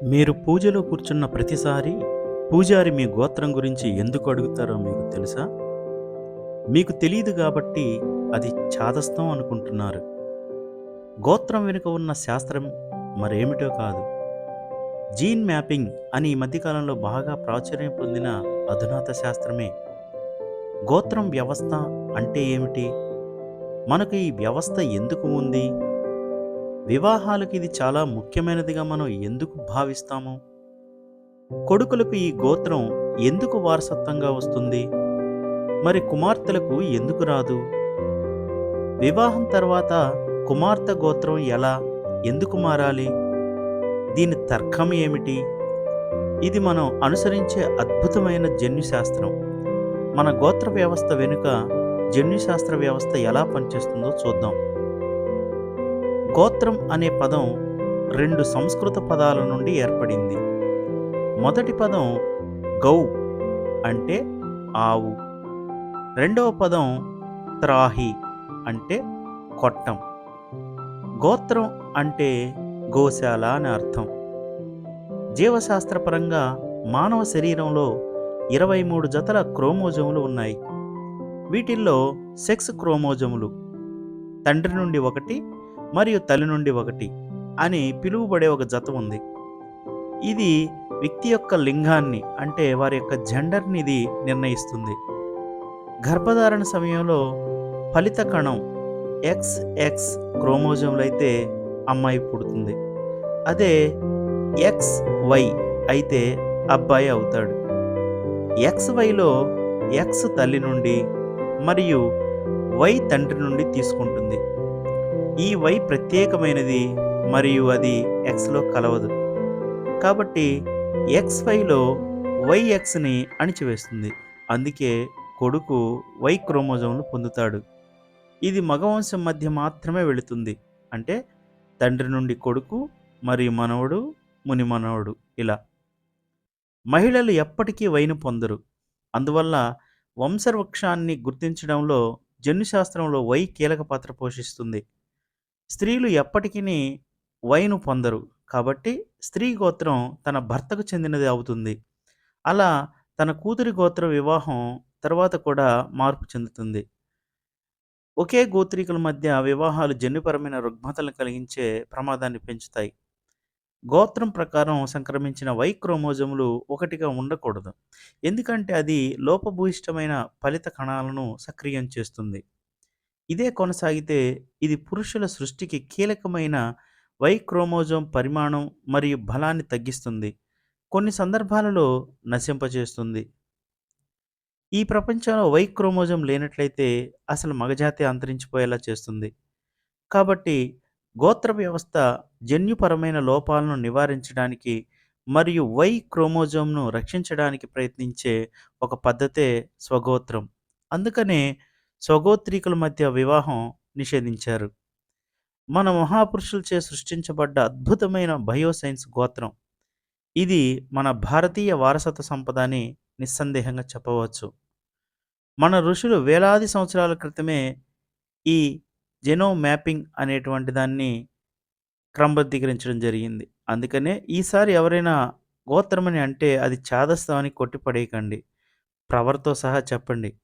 మీరు పూజలో కూర్చున్న ప్రతిసారి పూజారి మీ గోత్రం గురించి ఎందుకు అడుగుతారో మీకు తెలుసా? మీకు తెలీదు గాబట్టి అది చాదస్తం అనుకుంటున్నారు. గోత్రం వెనుక ఉన్న శాస్త్రం మరేమిటో కాదు. జీన్ మ్యాపింగ్ అని ఈ మధ్య కాలంలో బాగా ప్రాచుర్యం పొందిన అధునాత శాస్త్రమే. గోత్రం వ్యవస్థ అంటే ఏమిటి? మనకు ఈ వ్యవస్థ ఎందుకు ఉంది? వివాహాలకు ఇది చాలా ముఖ్యమైనదిగా మనం ఎందుకు భావిస్తాము? కొడుకులకు ఈ గోత్రం ఎందుకు వారసత్వంగా వస్తుంది? మరి కుమార్తెలకు ఎందుకు రాదు? వివాహం తర్వాత కుమార్తె గోత్రం ఎలా, ఎందుకు మారాలి? దీని తర్కం ఏమిటి? ఇది మనం అనుసరించే అద్భుతమైన జన్యుశాస్త్రం. మన గోత్ర వ్యవస్థ వెనుక జన్యుశాస్త్ర వ్యవస్థ ఎలా పనిచేస్తుందో చూద్దాం. గోత్రం అనే పదం రెండు సంస్కృత పదాల నుండి ఏర్పడింది. మొదటి పదం గౌ అంటే ఆవు. రెండవ పదం త్రాహి అంటే కొట్టం. గోత్రం అంటే గోశాల అని అర్థం. జీవశాస్త్రపరంగా మానవ శరీరంలో 23 జతల క్రోమోజోములు ఉన్నాయి. వీటిల్లో సెక్స్ క్రోమోజోములు తండ్రి నుండి ఒకటి మరియు తల్లి నుండి ఒకటి అని పిలువబడే ఒక జత ఉంది. ఇది వ్యక్తి యొక్క లింగాన్ని అంటే వారి యొక్క జెండర్ని ఇది నిర్ణయిస్తుంది. గర్భధారణ సమయంలో ఫలిత కణం XX క్రోమోజోములు అయితే అమ్మాయి పుడుతుంది. అదే XY అయితే అబ్బాయి అవుతాడు. XYలో X తల్లి నుండి మరియు Y తండ్రి నుండి తీసుకుంటుంది. ఈ Y ప్రత్యేకమైనది మరియు అది Xలో కలవదు. కాబట్టి XYలో YXని అణిచివేస్తుంది. అందుకే కొడుకు Y క్రోమోజోములు పొందుతాడు. ఇది మగవంశం మధ్య మాత్రమే వెళుతుంది. అంటే తండ్రి నుండి కొడుకు మరియు మనవడు, ముని మనవడు ఇలా. మహిళలు ఎప్పటికీ వైను పొందరు. అందువల్ల వంశవృక్షాన్ని గుర్తించడంలో జన్యుశాస్త్రంలో వై కీలక పాత్ర పోషిస్తుంది. స్త్రీలు ఎప్పటికీ వైను పొందరు. కాబట్టి స్త్రీ గోత్రం తన భర్తకు చెందినది అవుతుంది. అలా తన కూతురి గోత్ర వివాహం తర్వాత కూడా మార్పు చెందుతుంది. ఒకే గోత్రీకుల మధ్య వివాహాలు జన్యుపరమైన రుగ్మతలను కలిగించే ప్రమాదాన్ని పెంచుతాయి. గోత్రం ప్రకారం సంక్రమించిన వై క్రోమోజోములు ఒకటిగా ఉండకూడదు. ఎందుకంటే అది లోపభూయిష్టమైన ఫలిత కణాలను సక్రియం చేస్తుంది. ఇదే కొనసాగితే ఇది పురుషుల సృష్టికి కీలకమైన వై క్రోమోజోమ్ పరిమాణం మరియు బలాన్ని తగ్గిస్తుంది. కొన్ని సందర్భాలలో నశింపచేస్తుంది. ఈ ప్రపంచంలో వై క్రోమోజోమ్ లేనట్లయితే అసలు మగజాతి అంతరించిపోయేలా చేస్తుంది. కాబట్టి గోత్ర వ్యవస్థ జన్యుపరమైన లోపాలను నివారించడానికి మరియు వై క్రోమోజోమ్ను రక్షించడానికి ప్రయత్నించే ఒక పద్ధతే స్వగోత్రం. అందుకనే స్వగోత్రీకుల మధ్య వివాహం నిషేధించారు. మన మహాపురుషులచే సృష్టించబడ్డ అద్భుతమైన బయోసైన్స్ గోత్రం. ఇది మన భారతీయ వారసత్వ సంపద అని నిస్సందేహంగా చెప్పవచ్చు. మన ఋషులు వేలాది సంవత్సరాల క్రితమే ఈ జెనోమ్ మ్యాపింగ్ అనేటువంటి దాన్ని క్రమబద్ధీకరించడం జరిగింది. అందుకనే ఈసారి ఎవరైనా గోత్రమని అంటే అది చాదస్తం అని కొట్టిపడేయకండి. ప్రవర్తో సహా చెప్పండి.